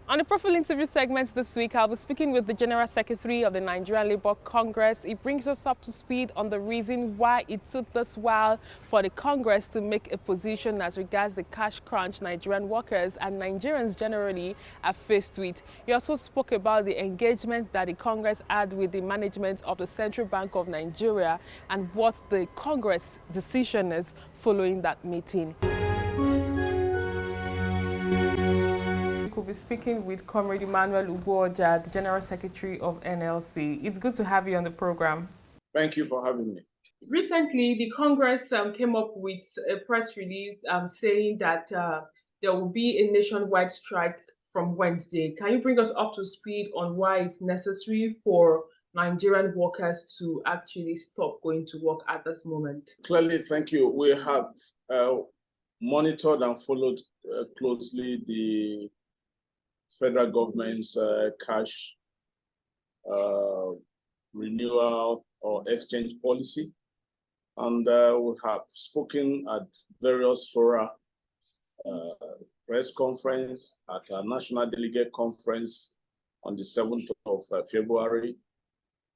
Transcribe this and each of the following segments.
On the profile interview segment this week, I'll be speaking with the General Secretary of the Nigerian Labour Congress. It brings us up to speed on the reason why it took this while for the Congress to make a position as regards the cash crunch Nigerian workers and Nigerians generally are faced with. He also spoke about the engagement that the Congress had with the management of the Central Bank of Nigeria and what the Congress decision is following that meeting. We'll be speaking with Comrade Emmanuel Ugboaja, the General Secretary of NLC. It's good to have you on the program. Thank you for having me. Recently, the Congress came up with a press release saying that there will be a nationwide strike from Wednesday. Can you bring us up to speed on why it's necessary for Nigerian workers to actually stop going to work at this moment? Clearly, thank you. We have monitored and followed closely the federal government's cash renewal or exchange policy. And we have spoken at various fora, press conference, at our national delegate conference on the 7th of February,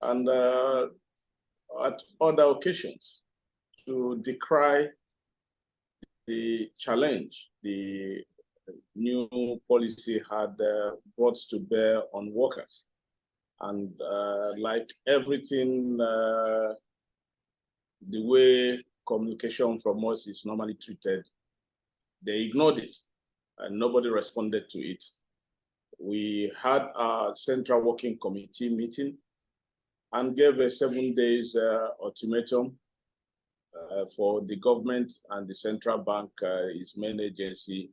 and at other occasions to decry the challenge the new policy had brought to bear on workers. And like everything, the way communication from us is normally treated, they ignored it and nobody responded to it. We had our Central Working Committee meeting and gave a 7 days ultimatum for the government and the central bank, its main agency,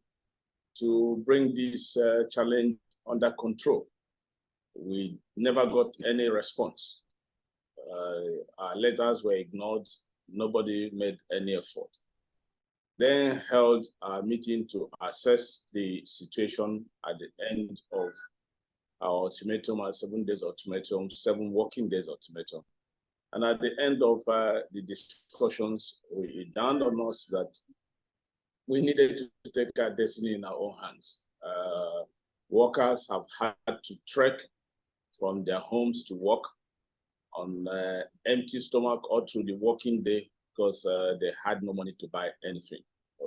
to bring this challenge under control. We never got any response. Our letters were ignored. Nobody made any effort. Then held a meeting to assess the situation at the end of our ultimatum, our 7 days ultimatum, 7 working days ultimatum. And at the end of the discussions, it dawned on us that we needed to take our destiny in our own hands. Workers have had to trek from their homes to work on empty stomach all through the working day because they had no money to buy anything.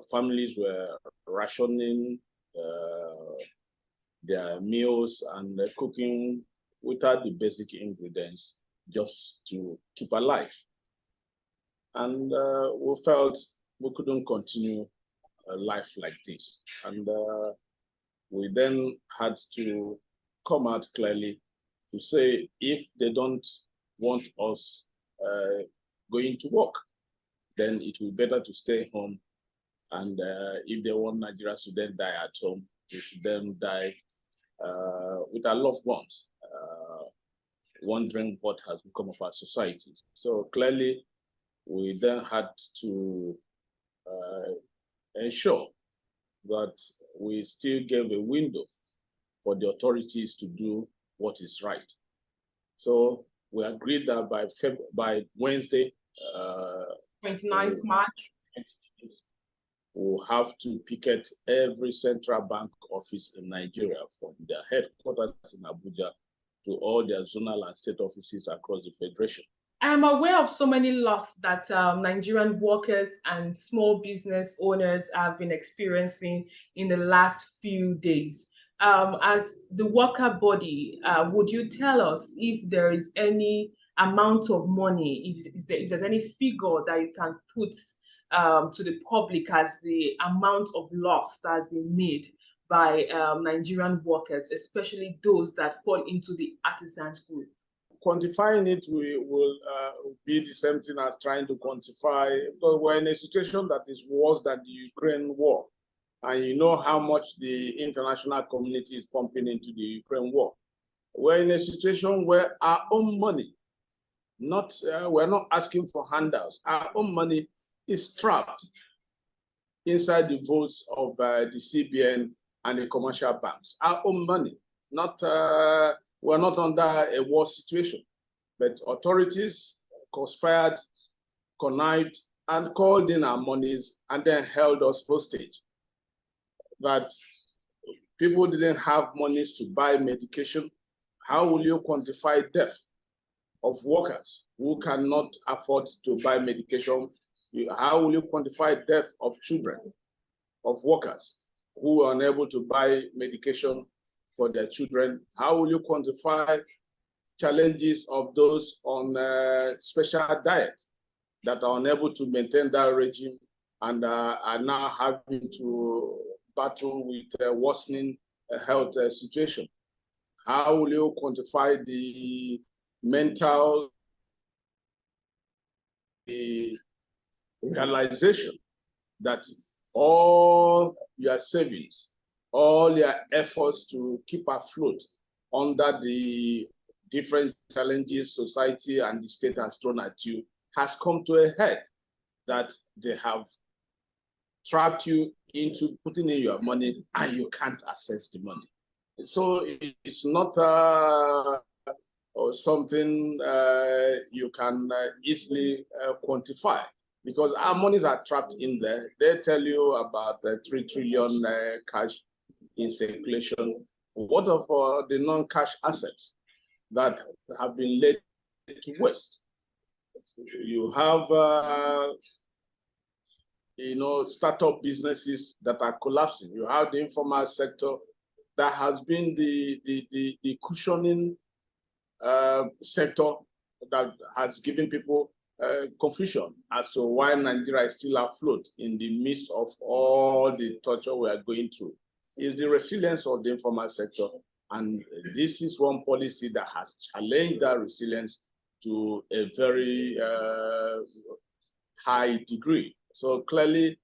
Families were rationing their meals and cooking without the basic ingredients just to keep alive. And we felt we couldn't continue a life like this. And we then had to come out clearly to say if they don't want us going to work, then it will be better to stay home. And if they want Nigerians to then die at home, we should then die with our loved ones, wondering what has become of our societies. So clearly, we then had to ensure that we still gave a window for the authorities to do what is right. So we agreed that by Wednesday, 29th March, we'll have to picket every central bank office in Nigeria, from their headquarters in Abuja to all their zonal and state offices across the Federation. I am aware of so many losses that Nigerian workers and small business owners have been experiencing in the last few days. As the worker body, would you tell us if there is any amount of money, if there's any figure that you can put to the public as the amount of loss that has been made by Nigerian workers, especially those that fall into the artisans group? Quantifying it will be the same thing as trying to quantify, because we're in a situation that is worse than the Ukraine war. And you know how much the international community is pumping into the Ukraine war. We're in a situation where our own money, we're not asking for handouts. Our own money is trapped inside the vaults of the CBN and the commercial banks. Our own money, we're not under a war situation, but authorities conspired, connived, and called in our monies and then held us hostage. That People didn't have monies to buy medication. How will you quantify death of workers who cannot afford to buy medication? How will you quantify death of children, of workers who are unable to buy medication for their children? How will you quantify challenges of those on special diet that are unable to maintain that regime and are now having to battle with worsening health situation? How will you quantify the mental realization that all your savings, all your efforts to keep afloat under the different challenges society and the state has thrown at you has come to a head, that they have trapped you into putting in your money and you can't access the money? So it's not something you can easily quantify, because our monies are trapped in there. They tell you about 3 trillion cash in circulation. What of the non-cash assets that have been laid to waste? You have startup businesses that are collapsing. You have the informal sector that has been the cushioning sector that has given people confusion as to why Nigeria is still afloat in the midst of all the torture we are going through. Is the resilience of the informal sector. And this is one policy that has challenged that resilience to a very high degree. So clearly,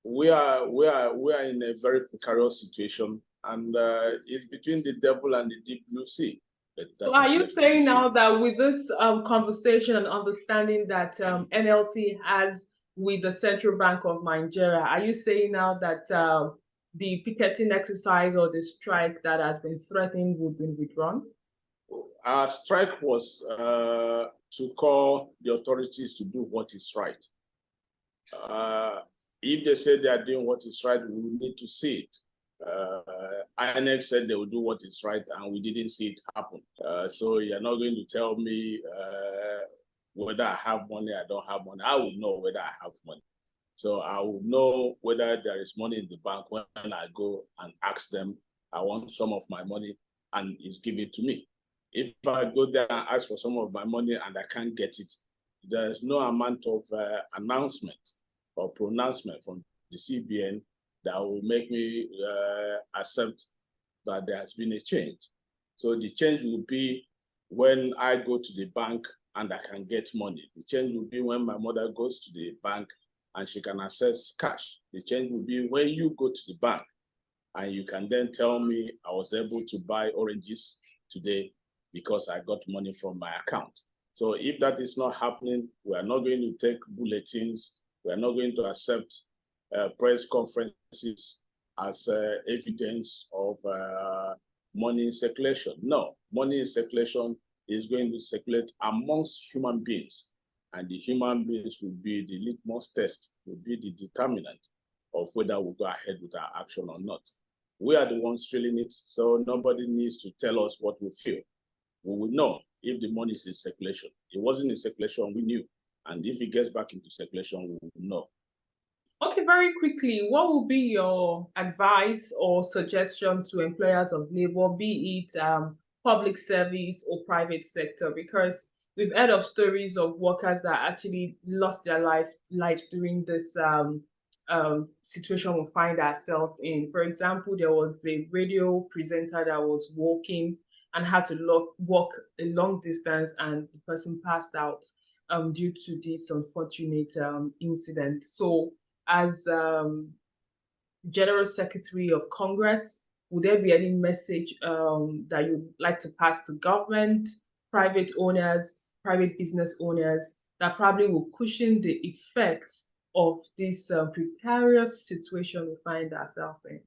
we are in a very precarious situation, and it's between the devil and the deep blue sea. So are you saying now that with this conversation and understanding that NLC has with the Central Bank of Nigeria, are you saying now that the picketing exercise or the strike that has been threatened would be withdrawn? Our strike was to call the authorities to do what is right. If they say they are doing what is right, we will need to see it. INEC said they will do what is right, and we didn't see it happen. So you're not going to tell me whether I have money, I don't have money. I will know whether I have money. So I will know whether there is money in the bank when I go and ask them, I want some of my money, and it's given to me. If I go there and ask for some of my money and I can't get it, there's no amount of announcement or pronouncement from the CBN that will make me accept that there has been a change. So the change will be when I go to the bank and I can get money. The change will be when my mother goes to the bank and she can access cash. The change will be when you go to the bank and you can then tell me I was able to buy oranges today because I got money from my account. So if that is not happening, we are not going to take bulletins. We are not going to accept press conferences as evidence of money in circulation. No, money in circulation is going to circulate amongst human beings, and the human beings will be the litmus test, will be the determinant of whether we go ahead with our action or not. We are the ones feeling it, so nobody needs to tell us what we feel. We will know if the money is in circulation. It wasn't in circulation, we knew. And if it gets back into circulation, we will know. Okay, very quickly, what would be your advice or suggestion to employers of labor, be it public service or private sector? Because we've heard of stories of workers that actually lost their lives during this situation we find ourselves in. For example, there was a radio presenter that was walking and had to walk a long distance, and the person passed out due to this unfortunate incident. So as General Secretary of Congress, would there be any message that you'd like to pass to government, private owners, private business owners that probably will cushion the effects of this precarious situation we find ourselves in?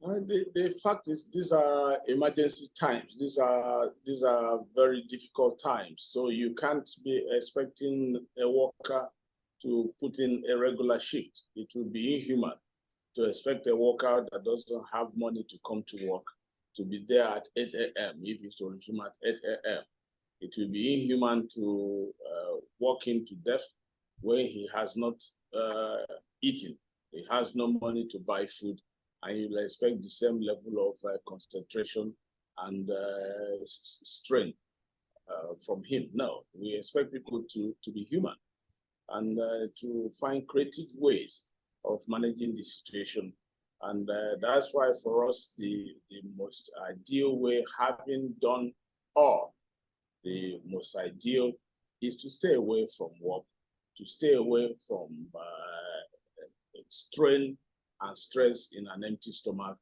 The fact is, these are emergency times. These are very difficult times. So you can't be expecting a worker to put in a regular shift. It would be inhuman to expect a worker that doesn't have money to come to work to be there at 8 a.m. if it's to resume at 8 a.m. It will be inhuman to work him to death when he has not eaten. He has no money to buy food, and you'll expect the same level of concentration and strength from him. No, we expect people to be human and to find creative ways of managing the situation. And that's why for us, the most ideal way, having done all, the most ideal is to stay away from work, to stay away from strain and stress in an empty stomach,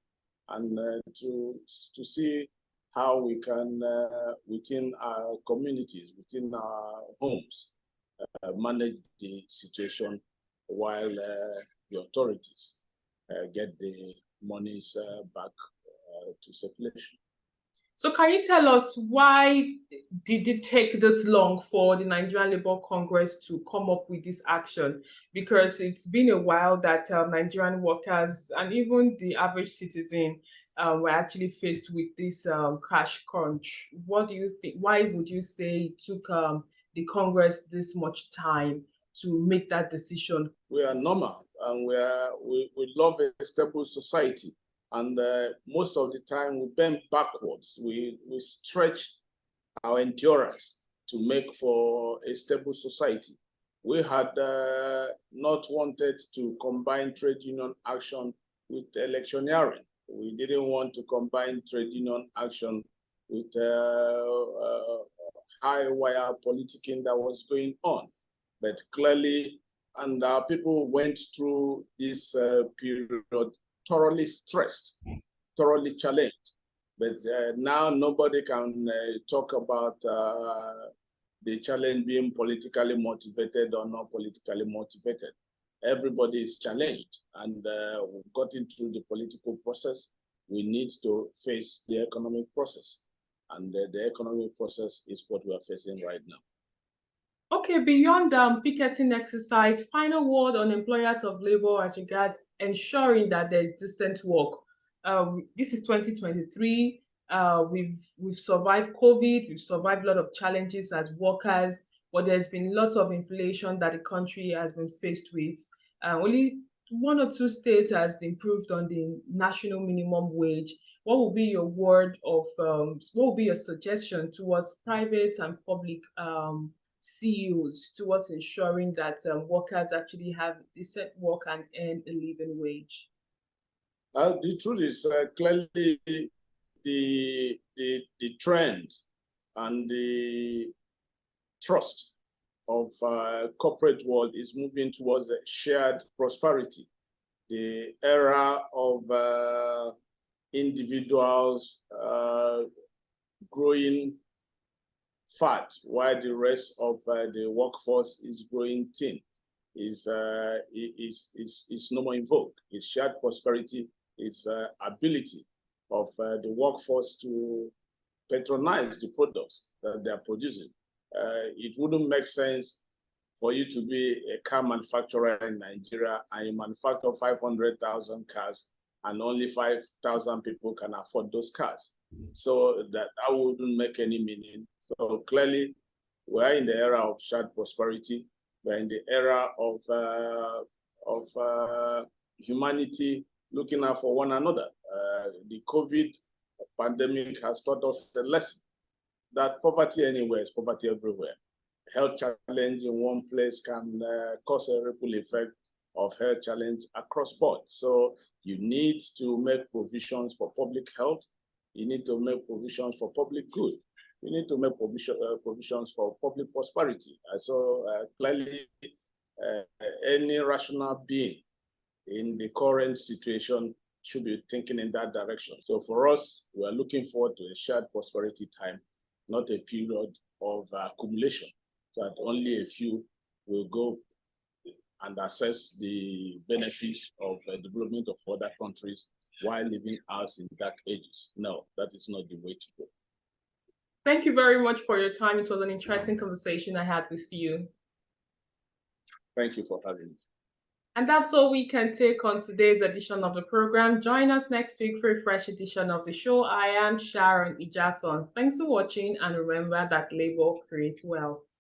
and to see how we can, within our communities, within our homes, manage the situation while the authorities get the monies back to circulation. So can you tell us why did it take this long for the Nigerian Labour Congress to come up with this action? Because it's been a while that Nigerian workers and even the average citizen were actually faced with this cash crunch. What do you think? Why would you say it took the Congress this much time to make that decision? We are normal, and we love a stable society. And most of the time we bend backwards. We stretch our endurance to make for a stable society. We had not wanted to combine trade union action with electioneering. We didn't want to combine trade union action with high wire politicking that was going on. But clearly, and our people went through this period thoroughly stressed, thoroughly challenged. But now nobody can talk about the challenge being politically motivated or not politically motivated. Everybody is challenged, and we've gotten through the political process. We need to face the economic process, and the economic process is what we are facing right now. Okay, beyond picketing exercise, final word on employers of labor as regards ensuring that there is decent work. This is 2023. We've survived COVID. We've survived a lot of challenges as workers, but there's been lots of inflation that the country has been faced with. Only 1 or 2 states has improved on the national minimum wage. What will be your word of what will be your suggestion towards private and public CEOs towards ensuring that workers actually have decent work and earn a living wage? The truth is clearly the trend and the trust of corporate world is moving towards a shared prosperity. The era of individuals growing fat while the rest of the workforce is growing thin is no more in vogue. It's shared prosperity, it's ability of the workforce to patronize the products that they are producing. It wouldn't make sense for you to be a car manufacturer in Nigeria and you manufacture 500,000 cars and only 5,000 people can afford those cars. So that wouldn't make any meaning. So clearly, we're in the era of shared prosperity. We're in the era of humanity looking out for one another. The COVID pandemic has taught us the lesson that poverty anywhere is poverty everywhere. Health challenge in one place can cause a ripple effect of health challenge across board. So you need to make provisions for public health. You need to make provisions for public good. You need to make provisions for public prosperity. So clearly, any rational being in the current situation should be thinking in that direction. So for us, we are looking forward to a shared prosperity time, not a period of accumulation, so that only a few will go and assess the benefits of development of other countries while leaving us in dark ages. No, that is not the way to go. Thank you very much for your time. It was an interesting conversation I had with you. Thank you for having me. And that's all we can take on today's edition of the program. Join us next week for a fresh edition of the show. I am Sharon Ijason. Thanks for watching, and remember that labor creates wealth.